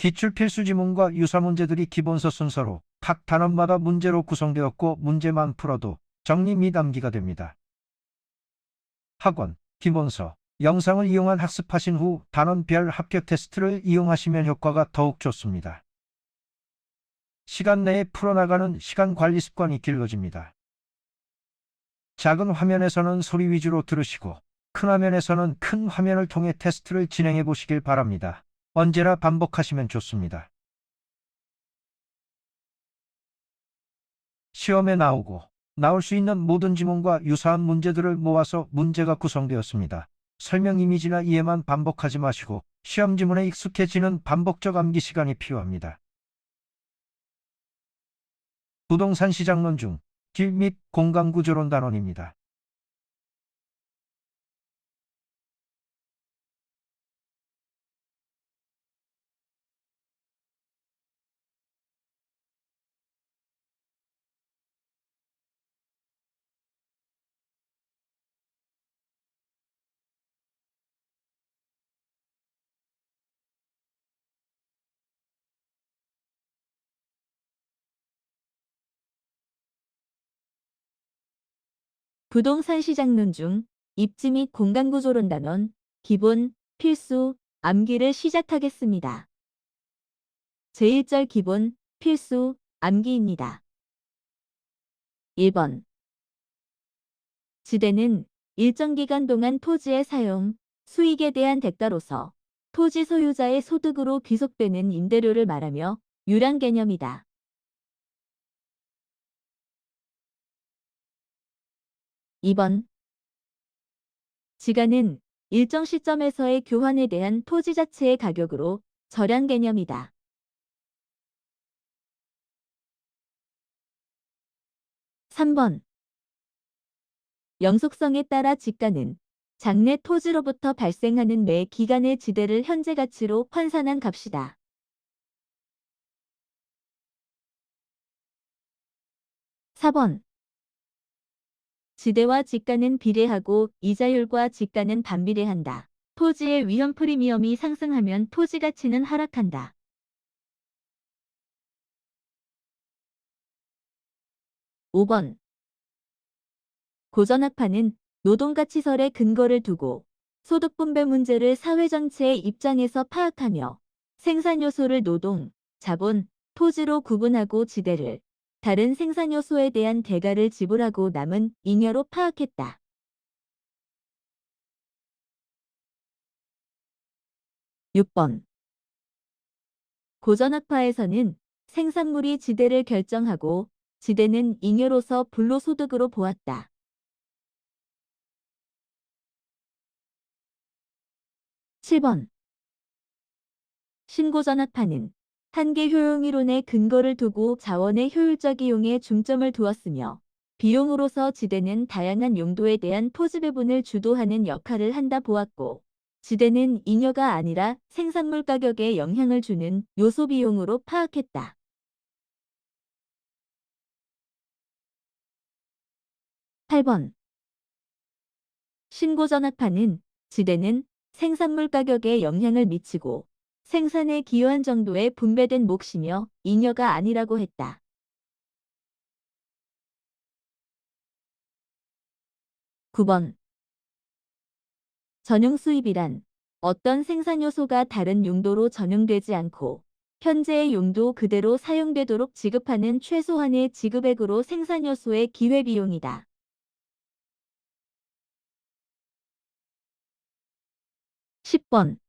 기출 필수 지문과 유사 문제들이 기본서 순서로 각 단원마다 문제로 구성되었고 문제만 풀어도 정리 및 암기가 됩니다. 학원, 기본서, 영상을 이용한 학습하신 후 단원별 합격 테스트를 이용하시면 효과가 더욱 좋습니다. 시간 내에 풀어나가는 시간 관리 습관이 길러집니다. 작은 화면에서는 소리 위주로 들으시고 큰 화면에서는 큰 화면을 통해 테스트를 진행해 보시길 바랍니다. 언제나 반복하시면 좋습니다. 시험에 나올 수 있는 모든 지문과 유사한 문제들을 모아서 문제가 구성되었습니다. 설명 이미지나 이해만 반복하지 마시고 시험 지문에 익숙해지는 반복적 암기 시간이 필요합니다. 부동산 시장론 중 길 및 공간 구조론 단원입니다. 부동산 시장론 중 입지 및 공간 구조론 단원, 기본, 필수, 암기를 시작하겠습니다. 제1절 기본, 필수, 암기입니다. 1번. 지대는 일정 기간 동안 토지의 사용, 수익에 대한 대가로서 토지 소유자의 소득으로 귀속되는 임대료를 말하며 유랑 개념이다. 2번. 지가는 일정 시점에서의 교환에 대한 토지 자체의 가격으로 절약 개념이다. 3번. 영속성에 따라 지가는 장래 토지로부터 발생하는 매 기간의 지대를 현재 가치로 환산한 값이다. 4번. 지대와 지가는 비례하고 이자율과 지가는 반비례한다. 토지의 위험 프리미엄이 상승하면 토지 가치는 하락한다. 5번. 고전학파는 노동가치설의 근거를 두고 소득분배 문제를 사회 전체의 입장에서 파악하며 생산 요소를 노동, 자본, 토지로 구분하고 지대를 다른 생산 요소에 대한 대가를 지불하고 남은 잉여로 파악했다. 6번. 고전학파에서는 생산물이 지대를 결정하고 지대는 잉여로서 불로소득으로 보았다. 7번. 신고전학파는 한계 효용 이론의 근거를 두고 자원의 효율적 이용에 중점을 두었으며 비용으로서 지대는 다양한 용도에 대한 토지 배분을 주도하는 역할을 한다 보았고 지대는 잉여가 아니라 생산물 가격에 영향을 주는 요소 비용으로 파악했다. 8번. 신고전학파는 지대는 생산물 가격에 영향을 미치고 생산에 기여한 정도의 분배된 몫이며 잉여가 아니라고 했다. 9번. 전용 수입이란 어떤 생산 요소가 다른 용도로 전용되지 않고 현재의 용도 그대로 사용되도록 지급하는 최소한의 지급액으로 생산 요소의 기회비용이다. 10번.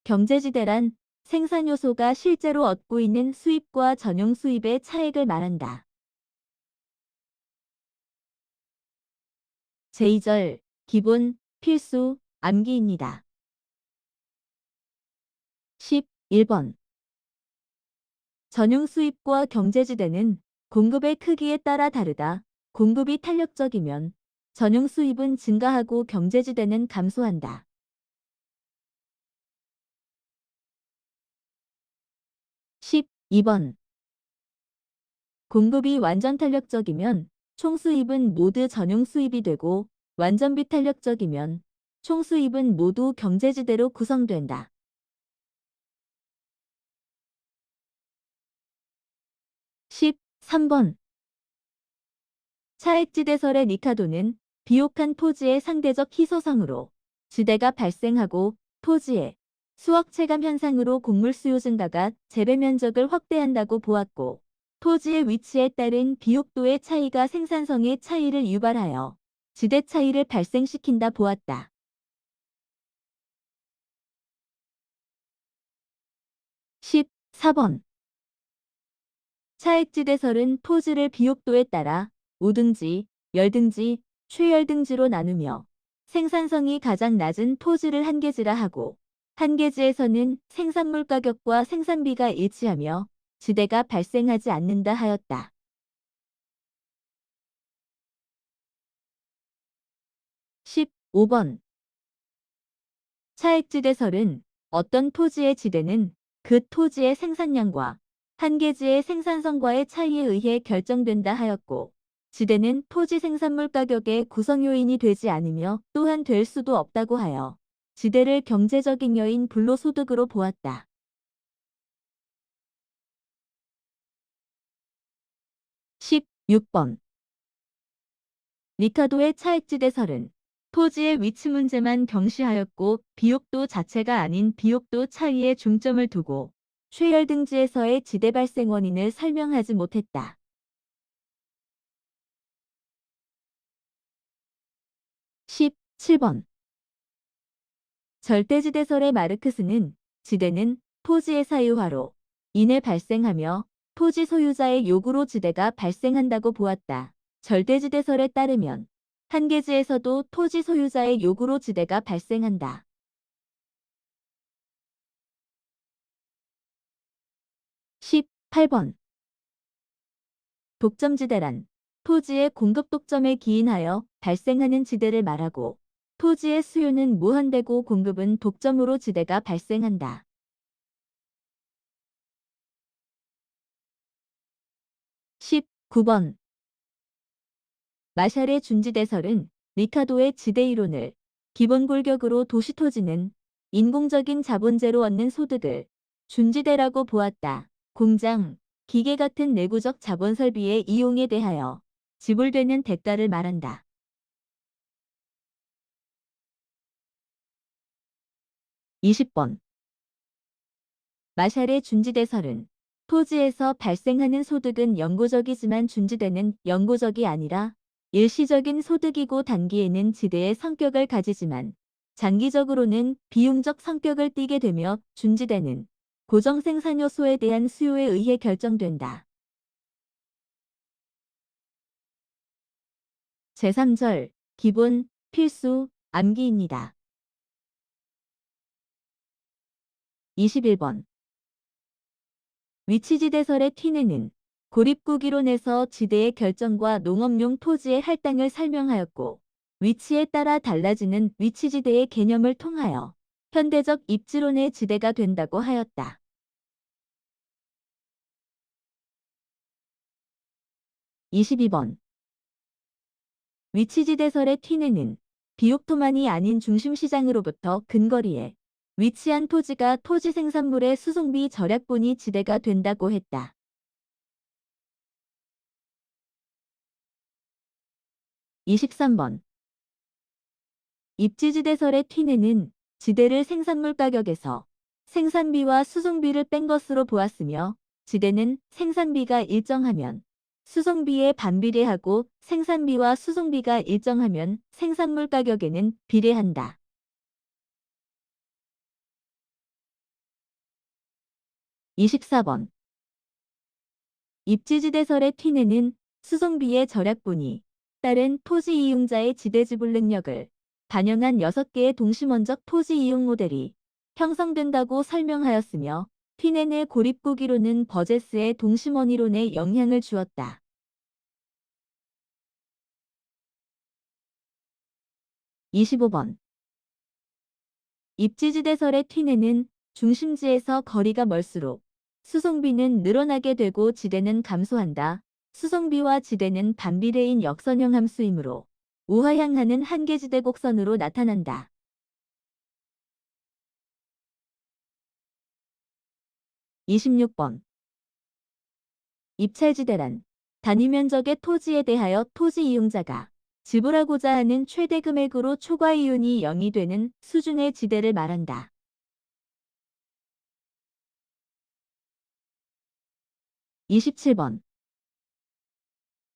경제지대란 생산 요소가 실제로 얻고 있는 수입과 전용 수입의 차액을 말한다. 제2절 기본, 필수, 암기입니다. 11번. 전용 수입과 경제지대는 공급의 크기에 따라 다르다. 공급이 탄력적이면 전용 수입은 증가하고 경제지대는 감소한다. 12번. 공급이 완전 탄력적이면 총 수입은 모두 전용 수입이 되고 완전 비탄력적이면 총 수입은 모두 경제지대로 구성된다. 3번. 차액지대설의 리카도는 비옥한 토지의 상대적 희소성으로 지대가 발생하고 토지의 수억 체감 현상으로 곡물 수요 증가가 재배 면적을 확대한다고 보았고, 토지의 위치에 따른 비옥도의 차이가 생산성의 차이를 유발하여 지대 차이를 발생시킨다 보았다. 14번. 차액지대설은 토지를 비옥도에 따라 우등지, 열등지, 최열등지로 나누며 생산성이 가장 낮은 토지를 한계지라 하고, 한계지에서는 생산물 가격과 생산비가 일치하며 지대가 발생하지 않는다 하였다. 15번. 차액지대설은 어떤 토지의 지대는 그 토지의 생산량과 한계지의 생산성과의 차이에 의해 결정된다 하였고, 지대는 토지 생산물 가격의 구성 요인이 되지 않으며 또한 될 수도 없다고 하여 지대를 경제적 잉여인 불로소득으로 보았다. 16번. 리카도의 차액지대설은 토지의 위치 문제만 경시하였고, 비옥도 자체가 아닌 비옥도 차이에 중점을 두고 최열등지에서의 지대 발생 원인을 설명하지 못했다. 17번. 절대지대설의 마르크스는 지대는 토지의 사유화로 인해 발생하며 토지 소유자의 요구로 지대가 발생한다고 보았다. 절대지대설에 따르면 한계지에서도 토지 소유자의 요구로 지대가 발생한다. 18번. 독점지대란 토지의 공급 독점에 기인하여 발생하는 지대를 말하고, 토지의 수요는 무한대고 공급은 독점으로 지대가 발생한다. 19번. 마샬의 준지대설은 리카도의 지대 이론을 기본 골격으로 도시토지는 인공적인 자본재로 얻는 소득을 준지대라고 보았다. 공장, 기계 같은 내구적 자본 설비의 이용에 대하여 지불되는 대가를 말한다. 20번. 마샬의 준지대설은 토지에서 발생하는 소득은 영구적이지만 준지대는 영구적이 아니라 일시적인 소득이고 단기에는 지대의 성격을 가지지만 장기적으로는 비용적 성격을 띠게 되며 준지대는 고정생산 요소에 대한 수요에 의해 결정된다. 제3절 기본, 필수, 암기입니다. 21번. 위치지대설의 튀내는 고립구기론에서 지대의 결정과 농업용 토지의 할당을 설명하였고, 위치에 따라 달라지는 위치지대의 개념을 통하여 현대적 입지론의 지대가 된다고 하였다. 22번. 위치지대설의 튀내는 비옥토만이 아닌 중심시장으로부터 근거리에 위치한 토지가 토지 생산물의 수송비 절약분이 지대가 된다고 했다. 23번. 입지지대설의 튀내는 지대를 생산물 가격에서 생산비와 수송비를 뺀 것으로 보았으며, 지대는 생산비가 일정하면 수송비에 반비례하고 생산비와 수송비가 일정하면 생산물 가격에는 비례한다. 24번. 입지지대설의 튀내는 수송비의 절약분이 따른 토지 이용자의 지대 지불 능력을 반영한 6개의 동시원적 토지 이용 모델이 형성된다고 설명하였으며, 튀내의 고립구기로는 버제스의 동심원 이론에 영향을 주었다. 25번. 입지지대설의 튀내는 중심지에서 거리가 멀수록 수송비는 늘어나게 되고 지대는 감소한다. 수송비와 지대는 반비례인 역선형 함수이므로 우하향하는 한계지대 곡선으로 나타난다. 26번. 입찰지대란 단위 면적의 토지에 대하여 토지 이용자가 지불하고자 하는 최대 금액으로 초과 이윤이 0이 되는 수준의 지대를 말한다. 27번.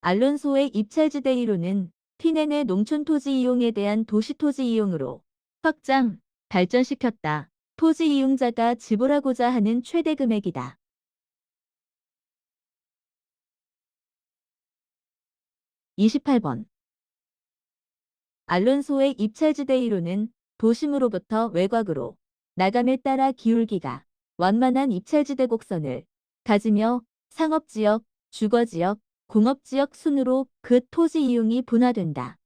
알론소의 입찰지대 이론은 티넨 의 농촌 토지 이용에 대한 도시 토지 이용으로 확장, 발전시켰다. 토지 이용자가 지불하고자 하는 최대 금액이다. 28번. 알론소의 입찰지대 이론은 도심으로부터 외곽으로 나감에 따라 기울기가 완만한 입찰지대 곡선을 가지며 상업지역, 주거지역, 공업지역 순으로 그 토지 이용이 분화된다.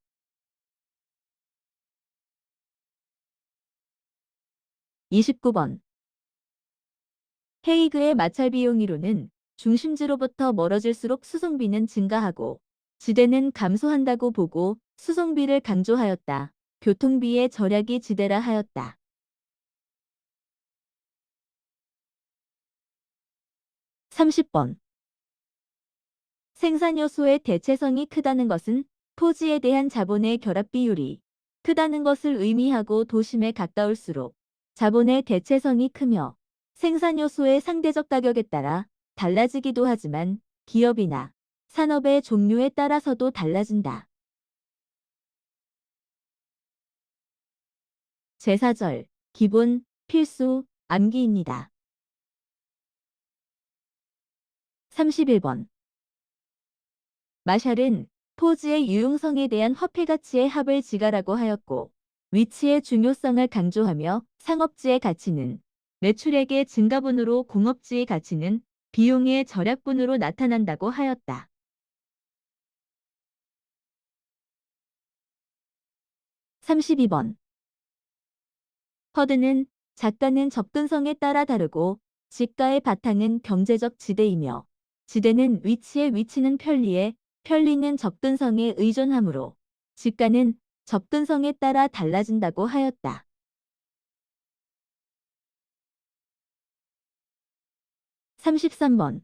29번. 헤이그의 마찰 비용 이론은 중심지로부터 멀어질수록 수송비는 증가하고 지대는 감소한다고 보고 수송비를 강조하였다. 교통비의 절약이 지대라 하였다. 30번. 생산요소의 대체성이 크다는 것은 토지에 대한 자본의 결합 비율이 크다는 것을 의미하고 도심에 가까울수록 자본의 대체성이 크며 생산요소의 상대적 가격에 따라 달라지기도 하지만 기업이나 산업의 종류에 따라서도 달라진다. 제4절 기본, 필수, 암기입니다. 31번. 마샬은 토지의 유용성에 대한 화폐가치의 합을 지가라고 하였고 위치의 중요성을 강조하며 상업지의 가치는 매출액의 증가분으로 공업지의 가치는 비용의 절약분으로 나타난다고 하였다. 32번. 허드는 작가는 접근성에 따라 다르고 지가의 바탕은 경제적 지대이며 지대는 위치는 편리에 편리는 접근성에 의존하므로 지가는 접근성에 따라 달라진다고 하였다. 33번.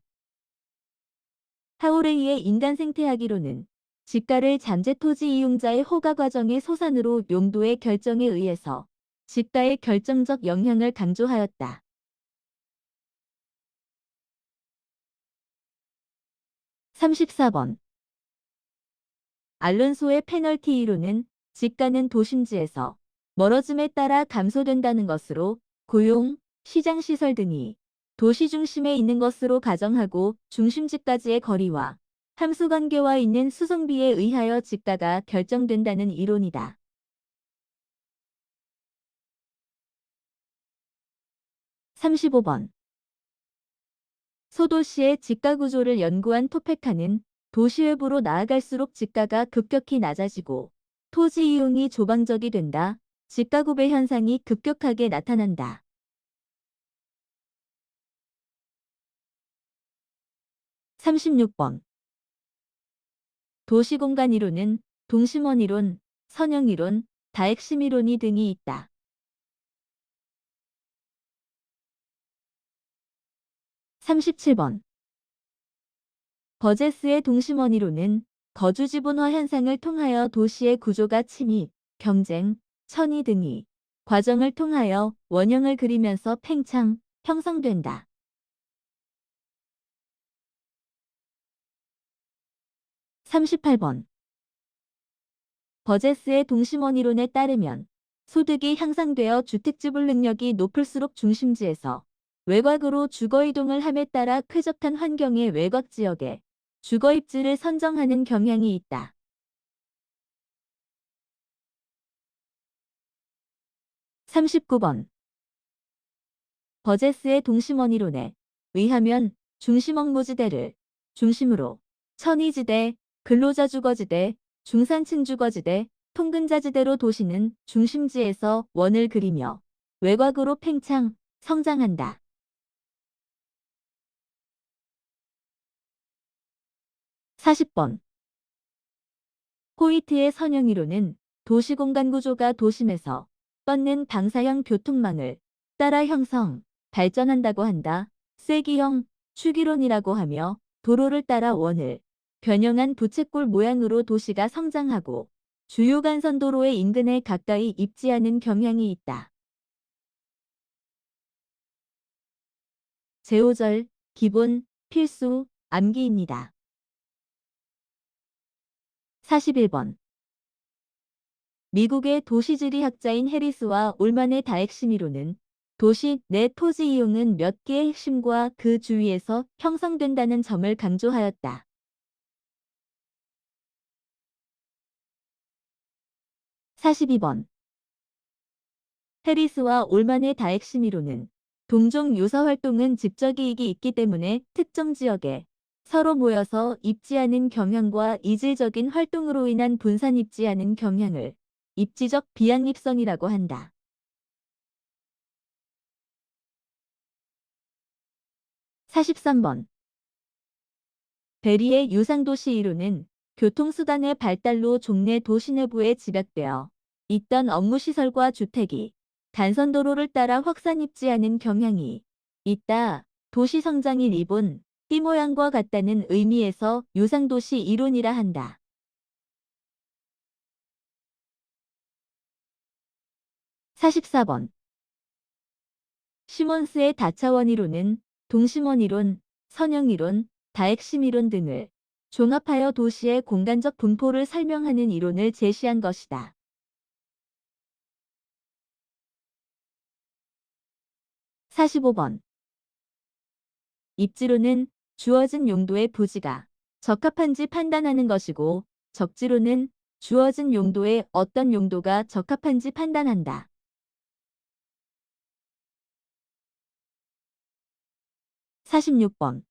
하우레이의 인간 생태학이론은 지가를 잠재토지 이용자의 호가 과정의 소산으로 용도의 결정에 의해서 지가의 결정적 영향을 강조하였다. 34번. 알론소의 페널티 이론은 지가는 도심지에서 멀어짐에 따라 감소된다는 것으로 고용, 시장시설 등이 도시 중심에 있는 것으로 가정하고 중심지까지의 거리와 함수관계와 있는 수송비에 의하여 지가가 결정된다는 이론이다. 35번. 소도시의 지가구조를 연구한 토페카는 도시 외부로 나아갈수록 지가가 급격히 낮아지고 토지 이용이 조방적이 된다. 지가구배 현상이 급격하게 나타난다. 36번. 도시공간 이론은 동심원 이론, 선형 이론, 다핵심 이론이 등이 있다. 37번. 버제스의 동심원 이론은 거주 지분화 현상을 통하여 도시의 구조가 침입, 경쟁, 천위 등이 과정을 통하여 원형을 그리면서 팽창, 형성된다. 38번. 버제스의 동심원 이론에 따르면 소득이 향상되어 주택지불 능력이 높을수록 중심지에서 외곽으로 주거이동을 함에 따라 쾌적한 환경의 외곽 지역에 주거입지를 선정하는 경향이 있다. 39번. 버제스의 동심원 이론에 의하면 중심업무지대를 중심으로 천위지대, 근로자주거지대, 중산층주거지대, 통근자지대로 도시는 중심지에서 원을 그리며 외곽으로 팽창, 성장한다. 40번. 호이트의 선형이론은 도시공간 구조가 도심에서 뻗는 방사형 교통망을 따라 형성, 발전한다고 한다. 쐐기형, 축이론이라고 하며 도로를 따라 원을 변형한 부채꼴 모양으로 도시가 성장하고 주요 간선도로의 인근에 가까이 입지하는 경향이 있다. 제5절 기본, 필수, 암기입니다. 41번 미국의 도시지리학자인 해리스와 올만의 다핵심 이론은 도시 내 토지 이용은 몇 개의 핵심과 그 주위에서 형성된다는 점을 강조하였다. 42번 해리스와 올만의 다핵심 이론은 동종 요사 활동은 직접 이익이 있기 때문에 특정 지역에 서로 모여서 입지하는 경향과 이질적인 활동으로 인한 분산 입지하는 경향을 입지적 비양립성이라고 한다. 43번 베리의 유상도시 이론은 교통수단의 발달로 종래 도시 내부에 집약되어 있던 업무시설과 주택이 간선도로를 따라 확산 입지하는 경향이 있다. 도시 성장이 리본, 띠 모양과 같다는 의미에서 유상도시 이론이라 한다. 44번 시몬스의 다차원 이론은 동심원 이론, 선형 이론, 다핵심 이론 등을 종합하여 도시의 공간적 분포를 설명하는 이론을 제시한 것이다. 45번 입지로는 주어진 용도의 부지가 적합한지 판단하는 것이고 적지로는 주어진 용도의 어떤 용도가 적합한지 판단한다. 46번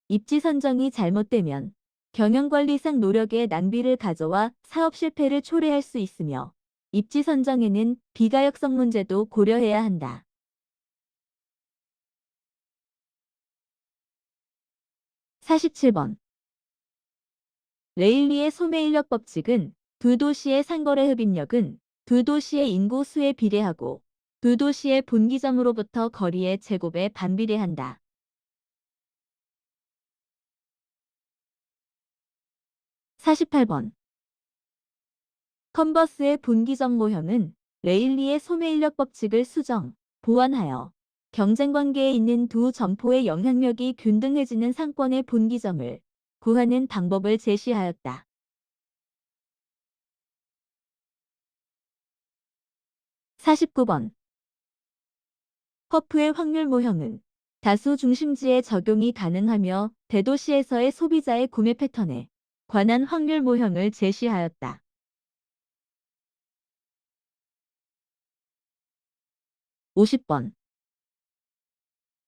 입지 선정이 잘못되면 경영관리상 노력의 낭비를 가져와 사업 실패를 초래할 수 있으며 입지 선정에는 비가역성 문제도 고려해야 한다. 47번 레일리의 소매인력 법칙은 두 도시의 상거래 흡입력은 두 도시의 인구 수에 비례하고 두 도시의 분기점으로부터 거리의 제곱에 반비례한다. 48번 컨버스의 분기점 모형은 레일리의 소매인력 법칙을 수정, 보완하여 경쟁관계에 있는 두 점포의 영향력이 균등해지는 상권의 분기점을 구하는 방법을 제시하였다. 49번 허프의 확률 모형은 다수 중심지에 적용이 가능하며 대도시에서의 소비자의 구매 패턴에 관한 확률 모형을 제시하였다. 50번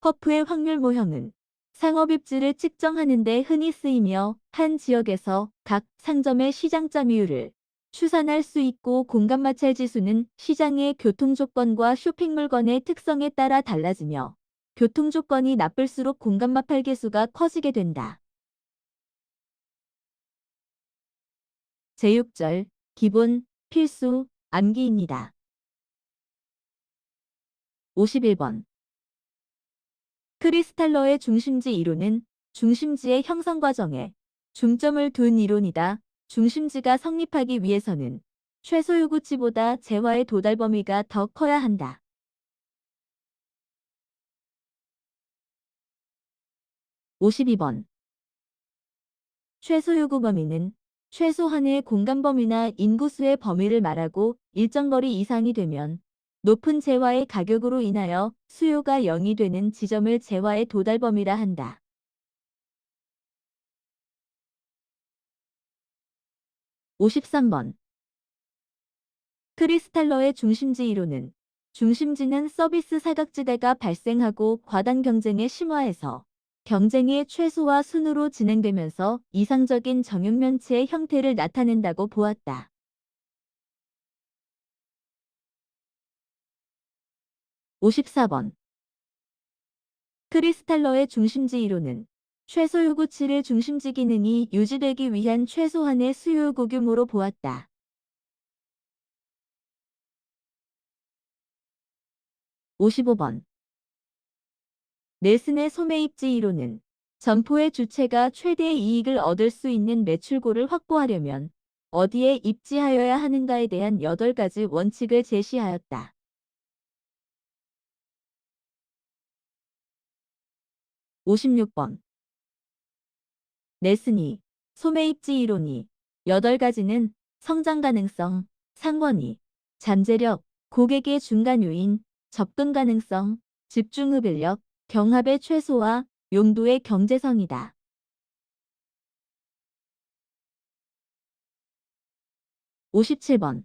허프의 확률 모형은 상업 입지를 측정하는 데 흔히 쓰이며 한 지역에서 각 상점의 시장 점유율을 추산할 수 있고 공간마찰 지수는 시장의 교통조건과 쇼핑물건의 특성에 따라 달라지며 교통조건이 나쁠수록 공간마찰 계수가 커지게 된다. 제6절 기본, 필수, 암기입니다. 51번 크리스탈러의 중심지 이론은 중심지의 형성 과정에 중점을 둔 이론이다. 중심지가 성립하기 위해서는 최소 요구치보다 재화의 도달 범위가 더 커야 한다. 52번 최소 요구 범위는 최소한의 공간 범위나 인구수의 범위를 말하고 일정 거리 이상이 되면 높은 재화의 가격으로 인하여 수요가 0이 되는 지점을 재화의 도달 범위라 한다. 53번 크리스탈러의 중심지 이론은 중심지는 서비스 사각지대가 발생하고 과당 경쟁에 심화해서 경쟁의 최소화 순으로 진행되면서 이상적인 정육면체의 형태를 나타낸다고 보았다. 54번 크리스탈러의 중심지 이론은 최소 요구치를 중심지 기능이 유지되기 위한 최소한의 수요 요구 규모로 보았다. 55번 넬슨의 소매입지 이론은 점포의 주체가 최대의 이익을 얻을 수 있는 매출고를 확보하려면 어디에 입지하여야 하는가에 대한 8가지 원칙을 제시하였다. 56번. 네스니, 소매입지 이론이 8가지는 성장 가능성, 상권이, 잠재력, 고객의 중간 요인, 접근 가능성, 집중흡인력, 경합의 최소화, 용도의 경제성이다. 57번.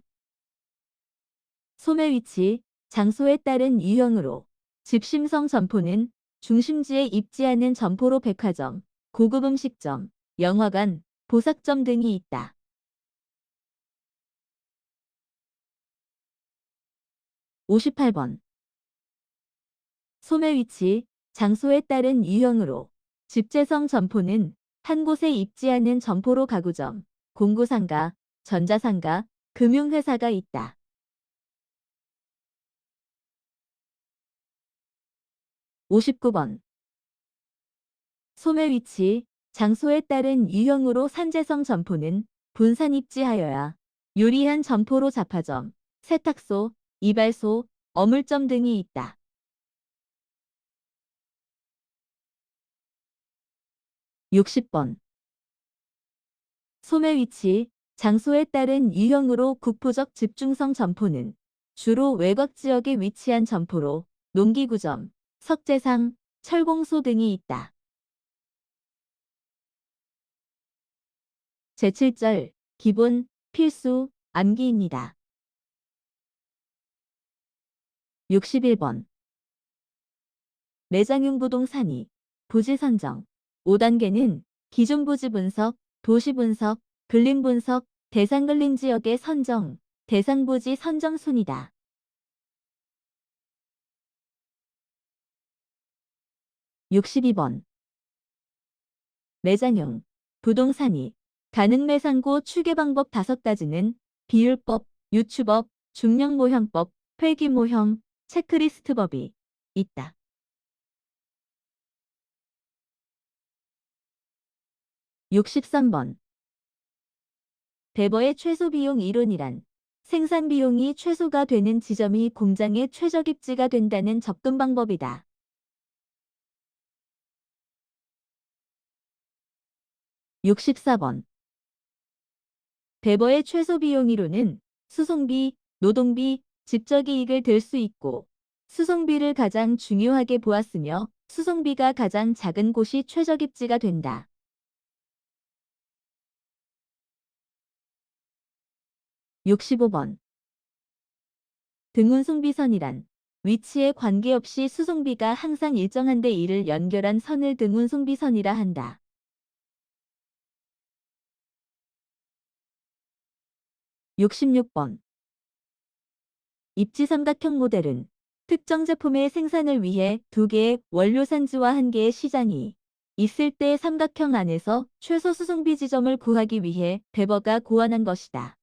소매 위치, 장소에 따른 유형으로 집심성 점포는 중심지에 입지하는 점포로 백화점, 고급 음식점, 영화관, 보석점 등이 있다. 58번. 소매 위치, 장소에 따른 유형으로 집재성 점포는 한 곳에 입지하는 점포로 가구점, 공구상가, 전자상가, 금융회사가 있다. 59번. 소매 위치, 장소에 따른 유형으로 산재성 점포는 분산 입지하여야 유리한 점포로 잡화점, 세탁소, 이발소, 어물점 등이 있다. 60번. 소매 위치, 장소에 따른 유형으로 국부적 집중성 점포는 주로 외곽 지역에 위치한 점포로 농기구점, 석재상, 철공소 등이 있다. 제7절, 기본, 필수, 암기입니다. 61번. 매장용 부동산이 부지 선정. 5단계는 기존 부지 분석, 도시 분석, 근린 분석, 대상 근린 지역의 선정, 대상 부지 선정 순이다. 62번. 매장용 부동산이 가능 매상고 추계 방법 5가지는 비율법, 유추법, 중량 모형법, 회귀 모형, 체크리스트법이 있다. 63번. 대버의 최소 비용 이론이란 생산 비용이 최소가 되는 지점이 공장의 최적 입지가 된다는 접근 방법이다. 64번. 대버의 최소 비용 이론은 수송비, 노동비, 직접 이익을 들 수 있고 수송비를 가장 중요하게 보았으며 수송비가 가장 작은 곳이 최적 입지가 된다. 65번. 등운송비선이란 위치에 관계없이 수송비가 항상 일정한 데 이를 연결한 선을 등운송비선이라 한다. 66번. 입지 삼각형 모델은 특정 제품의 생산을 위해 2개의 원료 산지와 1개의 시장이 있을 때 삼각형 안에서 최소 수송비 지점을 구하기 위해 대버가 고안한 것이다.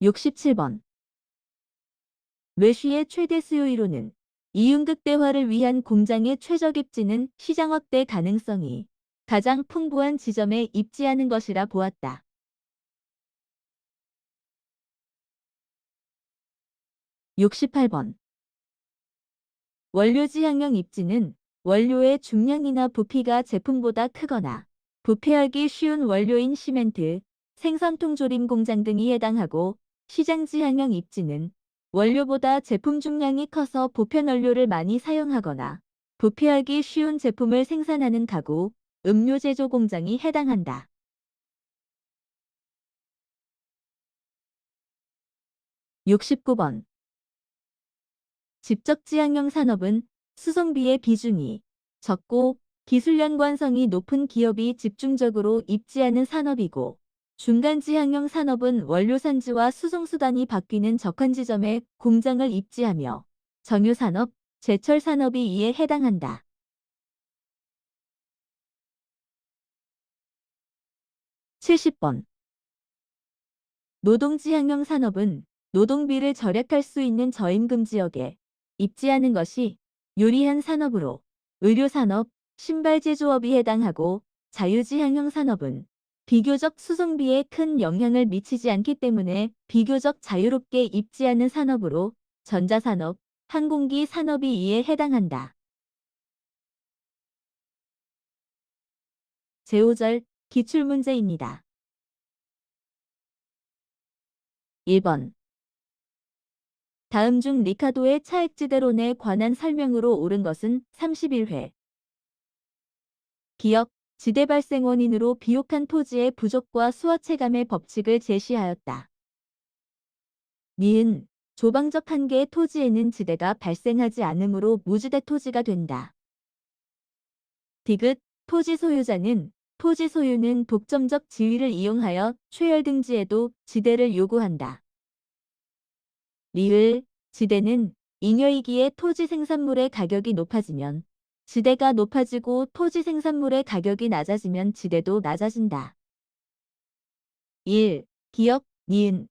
67번. 외쉬의 최대 수요 이론은 이윤극대화를 위한 공장의 최적 입지는 시장 확대 가능성이 가장 풍부한 지점에 입지하는 것이라 보았다. 68번. 원료 지향형 입지는 원료의 중량이나 부피가 제품보다 크거나 부패하기 쉬운 원료인 시멘트, 생선통 조림 공장 등이 해당하고 시장 지향형 입지는 원료보다 제품 중량이 커서 보편 원료를 많이 사용하거나 부패하기 쉬운 제품을 생산하는 가구, 음료 제조 공장이 해당한다. 69번. 직접 지향형 산업은 수송비의 비중이 적고 기술 연관성이 높은 기업이 집중적으로 입지하는 산업이고 중간 지향형 산업은 원료 산지와 수송 수단이 바뀌는 적한 지점에 공장을 입지하며 정유 산업, 제철 산업이 이에 해당한다. 70번. 노동 지향형 산업은 노동비를 절약할 수 있는 저임금 지역에 입지하는 것이 요리한 산업으로 의료산업, 신발 제조업이 해당하고 자유지향형 산업은 비교적 수송비에 큰 영향을 미치지 않기 때문에 비교적 자유롭게 입지하는 산업으로 전자산업, 항공기 산업이 이에 해당한다. 제5절 기출문제입니다. 1번. 다음 중 리카도의 차액지대론에 관한 설명으로 옳은 것은 31회. 기역, 지대 발생 원인으로 비옥한 토지의 부족과 수어 체감의 법칙을 제시하였다. 니은, 조방적 한계의 토지에는 지대가 발생하지 않으므로 무지대 토지가 된다. 디귿, 토지 소유자는 토지 소유는 독점적 지위를 이용하여 최열 등지에도 지대를 요구한다. 리을, 지대는 잉여이기에 토지 생산물의 가격이 높아지면 지대가 높아지고 토지 생산물의 가격이 낮아지면 지대도 낮아진다. 1. 기역, 니은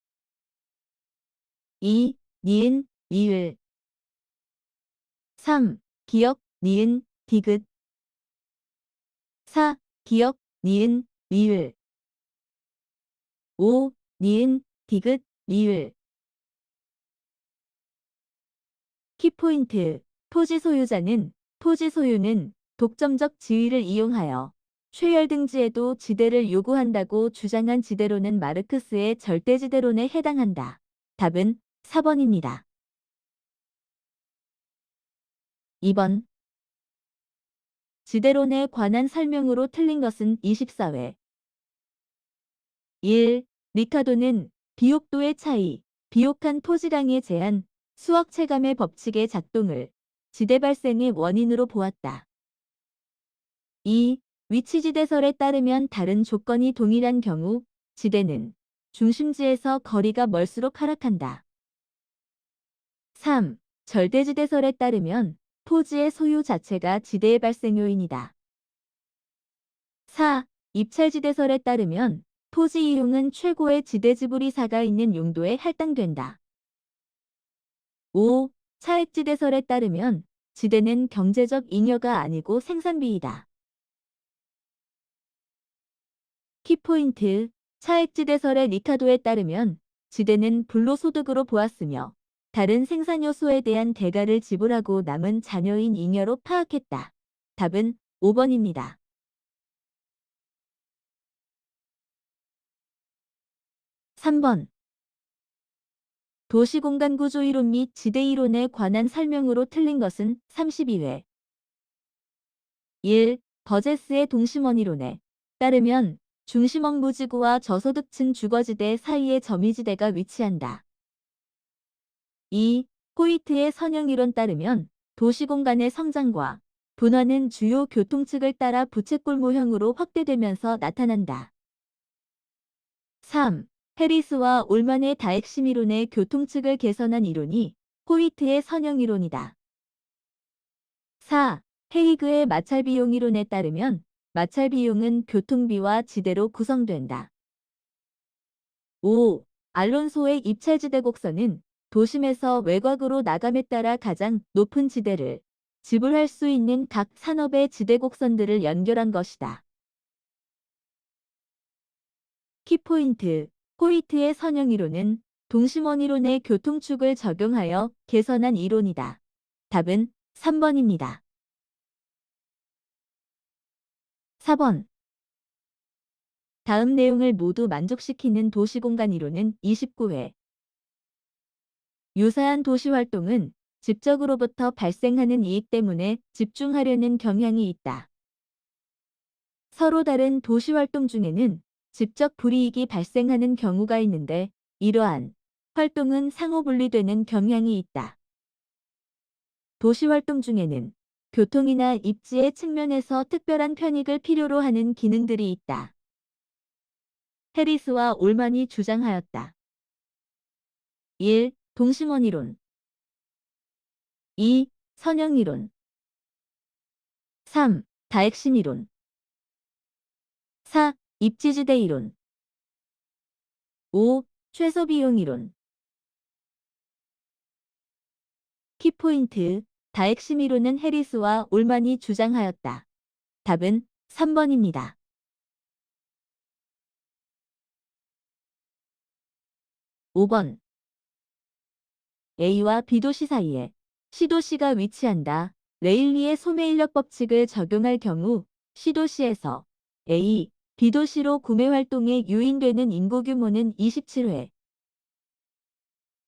2. 니은, 리을 3. 기역, 니은, 디귿 4. 기역, 니은, 리을 5. 니은, 디귿, 리을 키포인트, 토지 소유는 독점적 지위를 이용하여 최열 등지에도 지대를 요구한다고 주장한 지대론은 마르크스의 절대지대론에 해당한다. 답은 4번입니다. 2번. 지대론에 관한 설명으로 틀린 것은 24회. 1. 리카도는 비옥도의 차이, 비옥한 토지량의 제한, 수억 체감의 법칙의 작동을 지대 발생의 원인으로 보았다. 2. 위치지대설에 따르면 다른 조건이 동일한 경우 지대는 중심지에서 거리가 멀수록 하락한다. 3. 절대지대설에 따르면 토지의 소유 자체가 지대의 발생 요인이다. 4. 입찰지대설에 따르면 토지 이용은 최고의 지대지불이사가 있는 용도에 할당된다. 5. 차액지대설에 따르면 지대는 경제적 잉여가 아니고 생산비이다. 키포인트, 차액지대설의 리카도에 따르면 지대는 불로소득으로 보았으며 다른 생산 요소에 대한 대가를 지불하고 남은 잔여인 잉여로 파악했다. 답은 5번입니다. 3번. 도시공간구조 이론 및 지대 이론에 관한 설명으로 틀린 것은 32회. 1. 버제스의 동심원 이론에 따르면 중심원 무지구와 저소득층 주거지대 사이에 점유지대가 위치한다. 2. 호이트의 선형이론 따르면 도시공간의 성장과 분화는 주요 교통측을 따라 부채꼴 모형으로 확대되면서 나타난다. 3. 해리스와 올만의 다핵심 이론의 교통측을 개선한 이론이 호이트의 선형이론이다. 4. 헤이그의 마찰비용 이론에 따르면 마찰비용은 교통비와 지대로 구성된다. 5. 알론소의 입찰지대 곡선은 도심에서 외곽으로 나감에 따라 가장 높은 지대를 지불할 수 있는 각 산업의 지대 곡선들을 연결한 것이다. 키포인트, 호이트의 선형이론은 동심원 이론의 교통축을 적용하여 개선한 이론이다. 답은 3번입니다. 4번. 다음 내용을 모두 만족시키는 도시공간 이론은 29회. 유사한 도시활동은 집적으로부터 발생하는 이익 때문에 집중하려는 경향이 있다. 서로 다른 도시활동 중에는 집적 불이익이 발생하는 경우가 있는데 이러한 활동은 상호 분리되는 경향이 있다. 도시활동 중에는 교통이나 입지의 측면에서 특별한 편익을 필요로 하는 기능들이 있다. 해리스와 올만이 주장하였다. 1. 동심원 이론 2. 선형 이론 3. 다핵심 이론 4. 입지지대 이론 5. 최소비용 이론 키포인트. 다핵심 이론은 해리스와 올만이 주장하였다. 답은 3번입니다. 5번. A와 B도시 사이에 C도시가 위치한다. 레일리의 소매인력 법칙을 적용할 경우 C도시에서 A, B도시로 구매 활동에 유인되는 인구 규모는 27회.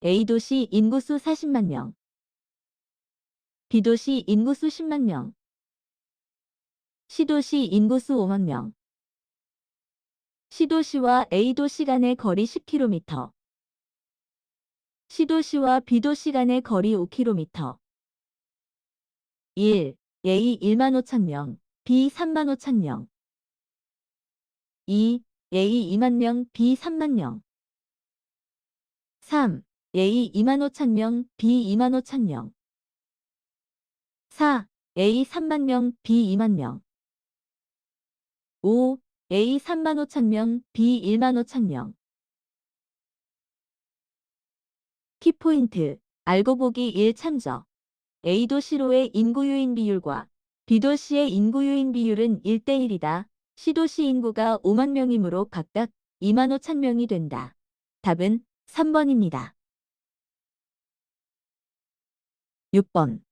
A도시 인구수 40만 명. B도시 인구수 10만 명. C도시 인구수 5만 명. C도시와 A도시 간의 거리 10km. C도시와 B도시 간의 거리 5km. 1. A 1만 5천 명, B 3만 5천 명. 2. A 2만 명, B 3만 명. 3. A 2만 5천 명, B 2만 5천 명. 4. A 3만 명, B 2만 명. 5. A 3만 5천 명, B 1만 5천 명. 키포인트. 알고 보기 1 참조. A도시로의 인구유인 비율과 B도시의 인구유인 비율은 1대1이다. C도시 인구가 5만 명이므로 각각 2만 5천 명이 된다. 답은 3번입니다. 6번.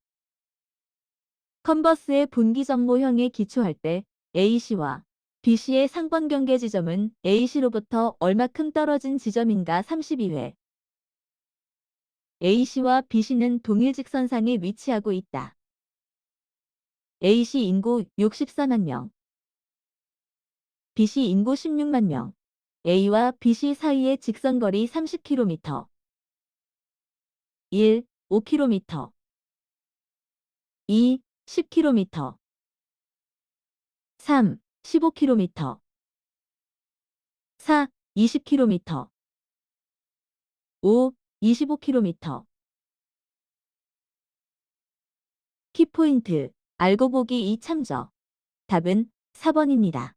컨버스의 분기점모형에 기초할 때 A시와 B시의 상권 경계 지점은 A시로부터 얼마큼 떨어진 지점인가 32회. A시와 B시는 동일 직선상에 위치하고 있다. A시 인구 64만 명. B시 인구 16만 명. A와 B시 사이의 직선거리 30km. 1. 5km. 2. 10km. 3. 15km. 4. 20km. 5. 25km. 키포인트. 알고 보기 2 참조. 답은 4번입니다.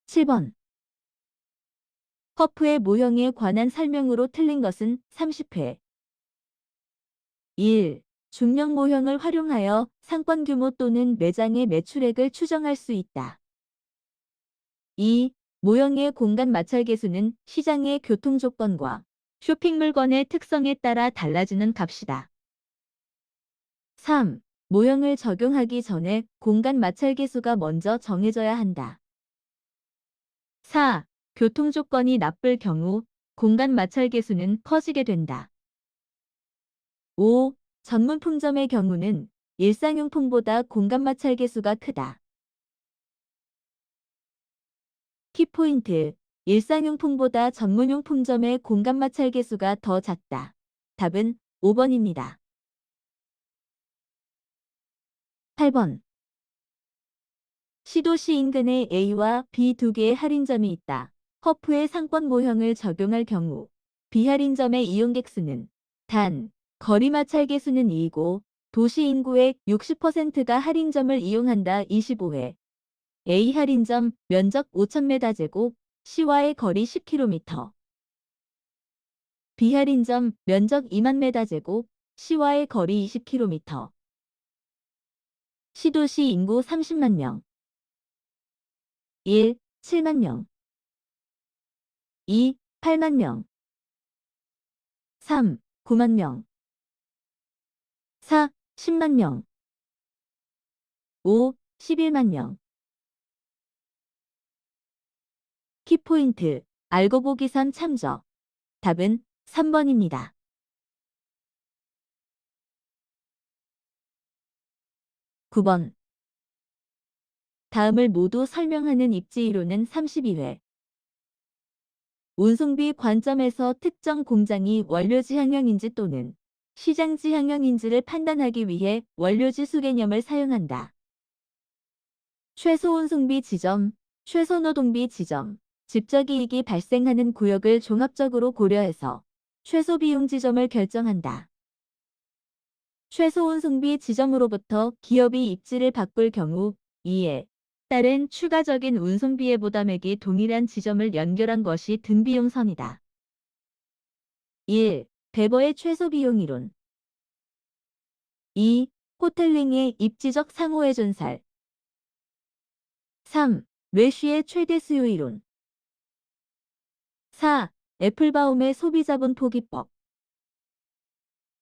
7번. 커프의 모형에 관한 설명으로 틀린 것은 30회. 1. 중력 모형을 활용하여 상권 규모 또는 매장의 매출액을 추정할 수 있다. 2. 모형의 공간 마찰 계수는 시장의 교통 조건과 쇼핑 물건의 특성에 따라 달라지는 값이다. 3. 모형을 적용하기 전에 공간 마찰 계수가 먼저 정해져야 한다. 4. 교통 조건이 나쁠 경우 공간 마찰 계수는 커지게 된다. 5. 전문 품점의 경우는 일상용품보다 공간 마찰 계수가 크다. 키포인트. 일상용품보다 전문용품점의 공간 마찰 계수가 더 작다. 답은 5번입니다. 8번. C도시 인근에 A와 B 두 개의 할인점이 있다. 커프의 상권 모형을 적용할 경우 비할인점의 이용객 수는 단, 거리 마찰 계수는 2이고 도시 인구의 60%가 할인점을 이용한다. 25회. A 할인점 면적 5,000m², C와의 거리 10km. B 할인점 면적 2만 m², C와의 거리 20km. C도시 인구 30만 명. 1. 7만 명. 2. 8만 명. 3. 9만 명. 4. 10만 명. 5. 11만 명. 키포인트. 알고 보기 3 참조. 답은 3번입니다. 9번. 다음을 모두 설명하는 입지이론은 32회. 운송비 관점에서 특정 공장이 원료지 향형인지 또는 시장지 향형인지를 판단하기 위해 원료지 수 개념을 사용한다. 최소 운송비 지점, 최소 노동비 지점, 직접이익이 발생하는 구역을 종합적으로 고려해서 최소 비용 지점을 결정한다. 최소 운송비 지점으로부터 기업이 입지를 바꿀 경우 이에 따른 추가적인 운송비의 부담액이 동일한 지점을 연결한 것이 등비용선이다. 1. 베버의 최소 비용 이론. 2. 호텔링의 입지적 상호의 전살. 3. 외쉬의 최대 수요 이론. 4. 애플바움의 소비자본 포기법.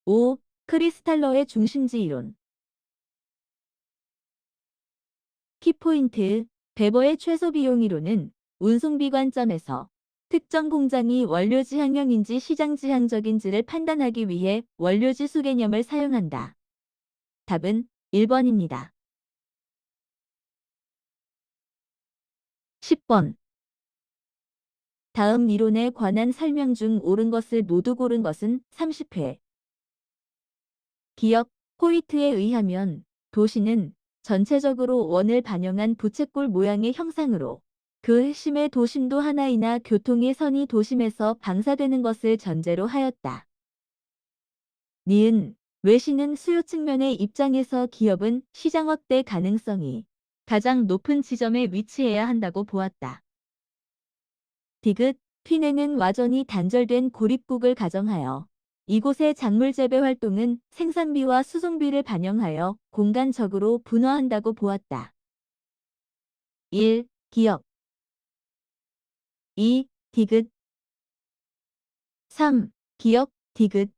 5. 크리스탈러의 중심지 이론. 키포인트. 베버의 최소 비용 이론은 운송비 관점에서 특정 공장이 원료지 항형인지 시장지향적인지를 판단하기 위해 원료지수 개념을 사용한다. 답은 1번입니다. 10번. 다음 이론에 관한 설명 중 옳은 것을 모두 고른 것은 30회. 기억, 호이트에 의하면 도시는 전체적으로 원을 반영한 부채꼴 모양의 형상으로 그 핵심의 도심도 하나이나 교통의 선이 도심에서 방사되는 것을 전제로 하였다. 니은, 외시는 수요 측면의 입장에서 기업은 시장 확대 가능성이 가장 높은 지점에 위치해야 한다고 보았다. 디귿, 튀네는 와전이 단절된 고립국을 가정하여 이곳의 작물 재배 활동은 생산비와 수송비를 반영하여 공간적으로 분화한다고 보았다. 1. 기억. 2. 디귿. 3. 기억, 디귿.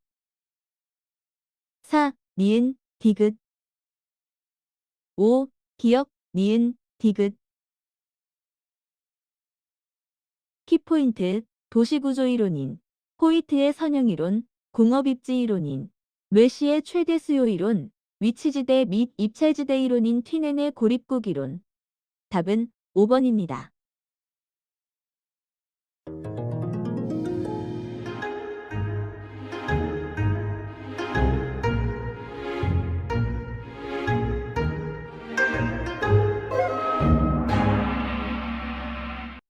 4. 니은, 디귿. 5. 기억, 니은, 디귿. 키포인트. 도시구조 이론인 호이트의 선형이론, 공업입지 이론인 외시의 최대 수요 이론, 위치지대 및 입찰지대 이론인 튀넨의 고립국 이론. 답은 5번입니다.